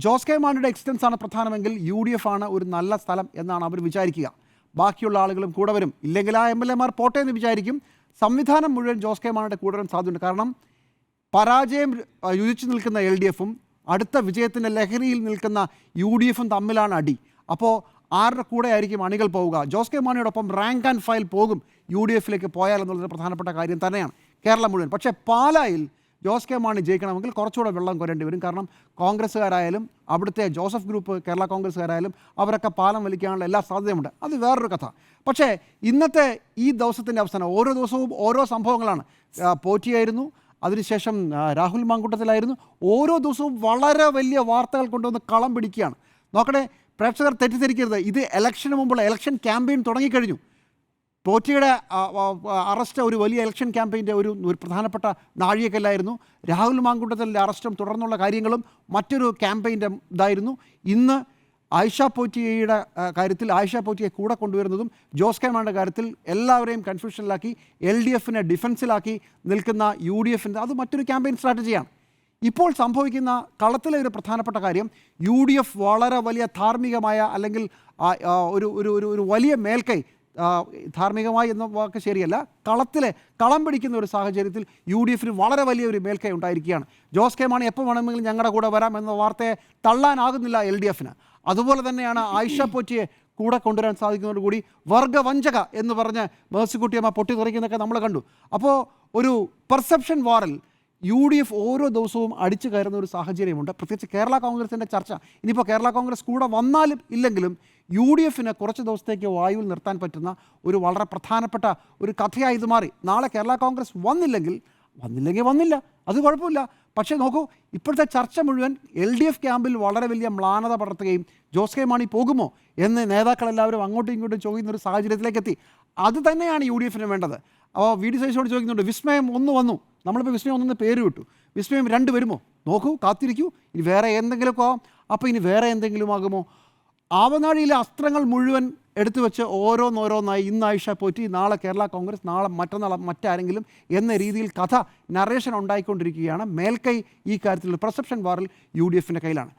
Jose K മാണിയുടെ existence ആണ് പ്രധാനമെങ്കിൽ UDF ആണ് ഒരു നല്ല സ്ഥലം എന്നാണ് അവർ വിചാരിക്കുക. ബാക്കിയുള്ള ആളുകളും കൂടെ വരും, ഇല്ലെങ്കിൽ ആ MLA മാർ പോട്ടെ എന്ന് വിചാരിക്കും. സംവിധാനം മുഴുവൻ ജോസ് കെ മാണിയുടെ കൂടെ വരാൻ സാധ്യതയുണ്ട്. കാരണം പരാജയം രുചിച്ചു നിൽക്കുന്ന LDF-ഉം അടുത്ത വിജയത്തിൻ്റെ ലഹരിയിൽ നിൽക്കുന്ന UDF-ഉം തമ്മിലാണ് അടി. അപ്പോൾ ആരുടെ കൂടെ ആയിരിക്കും അണികൾ പോവുക? ജോസ് കെ മാണിയോടൊപ്പം റാങ്ക് ആൻഡ് ഫയൽ പോകും UDF-ലേക്ക് പോയാൽ എന്നുള്ളത് പ്രധാനപ്പെട്ട കാര്യം തന്നെയാണ് കേരളം മുഴുവൻ. പക്ഷേ പാലായിൽ ജോസ് കെ മാണി ജയിക്കണമെങ്കിൽ കുറച്ചുകൂടെ വെള്ളം കോരേണ്ടി വരും. കാരണം കോൺഗ്രസ്സുകാരായാലും അവിടുത്തെ ജോസഫ് ഗ്രൂപ്പ് കേരള കോൺഗ്രസ്സുകാരായാലും അവരൊക്കെ പാലം വലിക്കാനുള്ള എല്ലാ സാധ്യതയുമുണ്ട്. അത് വേറൊരു കഥ. പക്ഷേ ഇന്നത്തെ ഈ ദിവസത്തിൻ്റെ അവസാനം ഓരോ ദിവസവും ഓരോ സംഭവങ്ങളാണ്. പോറ്റിയായിരുന്നു, അതിനുശേഷം രാഹുൽ മാങ്കൂട്ടത്തിലായിരുന്നു. ഓരോ ദിവസവും വളരെ വലിയ വാർത്തകൾ കൊണ്ടുവന്ന് കളം പിടിക്കുകയാണ്. നോക്കണേ, പ്രേക്ഷകർ തെറ്റിദ്ധരിക്കരുത്, ഇത് ഇലക്ഷന് മുമ്പുള്ള ഇലക്ഷൻ ക്യാമ്പയിൻ തുടങ്ങിക്കഴിഞ്ഞു. പോറ്റിയുടെ അറസ്റ്റ് ഒരു വലിയ ഇലക്ഷൻ ക്യാമ്പയിൻ്റെ ഒരു പ്രധാനപ്പെട്ട നാഴികക്കല്ലായിരുന്നു. രാഹുൽ മാങ്കൂട്ടത്തിൻ്റെ അറസ്റ്റും തുടർന്നുള്ള കാര്യങ്ങളും മറ്റൊരു ക്യാമ്പയിൻ്റെ ഇതായിരുന്നു. ഇന്ന് ആയിഷ പോറ്റിയുടെ കാര്യത്തിൽ ആയിഷ പോറ്റിയെ കൂടെ കൊണ്ടുവരുന്നതും ജോസ് കെ മാണിയുടെ കാര്യത്തിൽ എല്ലാവരെയും കൺഫ്യൂഷനിലാക്കി LDF-നെ ഡിഫൻസിലാക്കി നിൽക്കുന്ന UDF-ൻ്റെ അത് മറ്റൊരു ക്യാമ്പയിൻ സ്ട്രാറ്റജിയാണ്. ഇപ്പോൾ സംഭവിക്കുന്ന കളത്തിലെ ഒരു പ്രധാനപ്പെട്ട കാര്യം UDF വളരെ വലിയ ധാർമ്മികമായ അല്ലെങ്കിൽ ഒരു വലിയ മേൽക്കൈ, ധാർമ്മികമായി എന്ന വാക്ക് ശരിയല്ല, കളം പിടിക്കുന്ന ഒരു സാഹചര്യത്തിൽ UDF-ന് വളരെ വലിയൊരു മേൽക്കൈ ഉണ്ടായിരിക്കുകയാണ്. ജോസ് കെ മാണി എപ്പോൾ വേണമെങ്കിലും ഞങ്ങളുടെ കൂടെ വരാം എന്ന വാർത്തയെ തള്ളാനാകുന്നില്ല LDF-ന്. അതുപോലെ തന്നെയാണ് ആയിഷ പോറ്റിയെ കൂടെ കൊണ്ടുവരാൻ സാധിക്കുന്നതോടുകൂടി വർഗവഞ്ചക എന്ന് പറഞ്ഞ് മേഴ്സിക്കുട്ടിയമ്മ പൊട്ടിത്തെറിക്കുന്നതൊക്കെ നമ്മൾ കണ്ടു. അപ്പോൾ ഒരു പെർസെപ്ഷൻ വാറിൽ UDF ഓരോ ദിവസവും അടിച്ചു കയറുന്ന ഒരു സാഹചര്യമുണ്ട്. പ്രത്യേകിച്ച് കേരള കോൺഗ്രസിൻ്റെ ചർച്ച. ഇനിയിപ്പോൾ കേരള കോൺഗ്രസ് കൂടെ വന്നാലും ഇല്ലെങ്കിലും UDF-ന് കുറച്ച് ദിവസത്തേക്ക് വായുവിൽ നിർത്താൻ പറ്റുന്ന ഒരു വളരെ പ്രധാനപ്പെട്ട ഒരു കഥയായി ഇത് മാറി. നാളെ കേരള കോൺഗ്രസ് വന്നില്ലെങ്കിൽ വന്നില്ല, അത് കുഴപ്പമില്ല. പക്ഷേ നോക്കൂ, ഇപ്പോഴത്തെ ചർച്ച മുഴുവൻ LDF ക്യാമ്പിൽ വളരെ വലിയ മ്ലാനത പടർത്തുകയും ജോസ് കെ മാണി പോകുമോ എന്ന് നേതാക്കളെല്ലാവരും അങ്ങോട്ടും ഇങ്ങോട്ടും ചോദിക്കുന്ന ഒരു സാഹചര്യത്തിലേക്ക് എത്തി. അത് തന്നെയാണ് UDF-ന് വേണ്ടത്. അപ്പോൾ VD സതീശനോട് ചോദിക്കുന്നുണ്ട്, വിസ്മയം 1 വന്നു, നമ്മളിപ്പോൾ വിസ്മയം 1 പേര് വിട്ടു, വിസ്മയം 2 വരുമോ? നോക്കൂ, കാത്തിരിക്കൂ, ഇനി വേറെ എന്തെങ്കിലുമൊക്കെ ആവാം. അപ്പോൾ ഇനി വേറെ എന്തെങ്കിലും ആകുമോ? ആവനാഴിയിലെ അസ്ത്രങ്ങൾ മുഴുവൻ എടുത്തു വെച്ച് ഓരോന്നോരോന്നായി ഇന്ന് ആയിഷ പോറ്റി, നാളെ കേരള കോൺഗ്രസ്, നാളെ മറ്റന്നാൾ മറ്റാരെങ്കിലും എന്ന രീതിയിൽ കഥ നറേഷൻ ഉണ്ടായിക്കൊണ്ടിരിക്കുകയാണ്. മേൽക്കൈ ഈ കാര്യത്തിൽ പെർസെപ്ഷൻ വാറിൽ UDF-ൻ്റെ കയ്യിലാണ്.